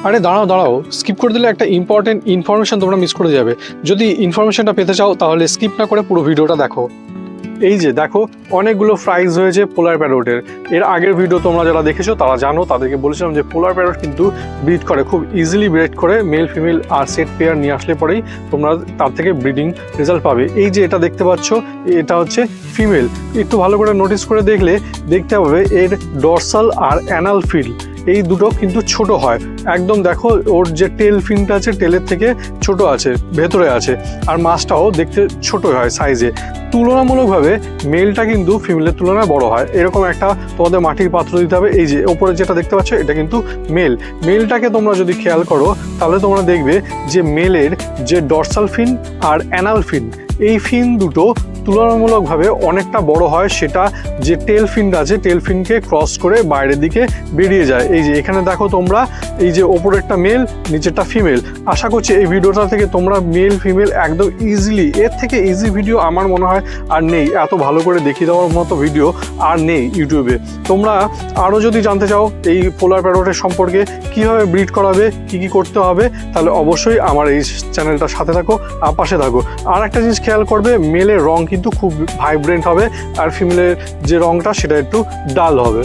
আরে দাঁড়াও দাঁড়াও, স্কিপ করে দিলে একটা ইম্পর্টেন্ট ইনফরমেশন তোমরা মিস করে যাবে। যদি ইনফরমেশনটা পেতে চাও তাহলে স্কিপ না করে পুরো ভিডিওটা দেখো। এই যে দেখো, অনেকগুলো প্রাইজ হয়েছে পোলার প্যারোটের। এর আগের ভিডিও তোমরা যারা দেখেছো তারা জানো, তাদেরকে বলেছিলাম যে পোলার প্যারোট কিন্তু ব্রিড করে, খুব ইজিলি ব্রিড করে। মেল ফিমেল আর সেট পেয়ার নিয়ে আসলে পরেই তোমরা তার থেকে ব্রিডিং রেজাল্ট পাবে। এই যে এটা দেখতে পাচ্ছ, এটা হচ্ছে ফিমেল। একটু ভালো করে নোটিস করে দেখলে দেখতে পাবে এর ডরসাল আর অ্যানাল ফিল এই দুটো কিন্তু ছোট হয় একদম। দেখো ওর যে টেল ফিনটা আছে টেলের থেকে ছোট আছে, ভেতরে আছে। আর মাছটাও দেখতে ছোট হয় সাইজে। তুলনামূলকভাবে মেলটা কিন্তু ফিমেলের তুলনায় বড় হয়। এরকম একটা তোমাদের মাটির পাত্র দিতে হবে। এই যে ওপরে যেটা দেখতে পাচ্ছ এটা কিন্তু মেলটাকে তোমরা যদি খেয়াল করো তাহলে তোমরা দেখবে যে মেলের যে ডরসাল ফিন আর অ্যানাল ফিন, এই ফিন দুটো তুলনামূলকভাবে অনেকটা বড় হয়। সেটা যে টেল ফিনটা আছে টেল ফিনকে ক্রস করে বাইরের দিকে বেরিয়ে যায়। এই যে এখানে দেখো তোমরা, এই যে ওপরেরটা মেল নিচেরটা ফিমেল। আশা করছি এই ভিডিওটা থেকে তোমরা মেল ফিমেল একদম ইজিলি, এর থেকে ইজি ভিডিও আমার মনে হয় আর নেই। এত ভালো করে দেখিয়ে দেওয়ার মতো ভিডিও আর নেই ইউটিউবে। তোমরা আরও যদি জানতে চাও এই পোলার প্যারোটের সম্পর্কে, কীভাবে ব্রিড করাবে, কী কী করতে হবে, তাহলে অবশ্যই আমার এই চ্যানেলটার সাথে থাকো আর পাশে থাকো। আর একটা জিনিস খেয়াল করবে, মেলের রং কিন্তু খুব ভাইব্রেন্ট হবে আর ফিমেলের যে রংটা সেটা একটু ডাল হবে।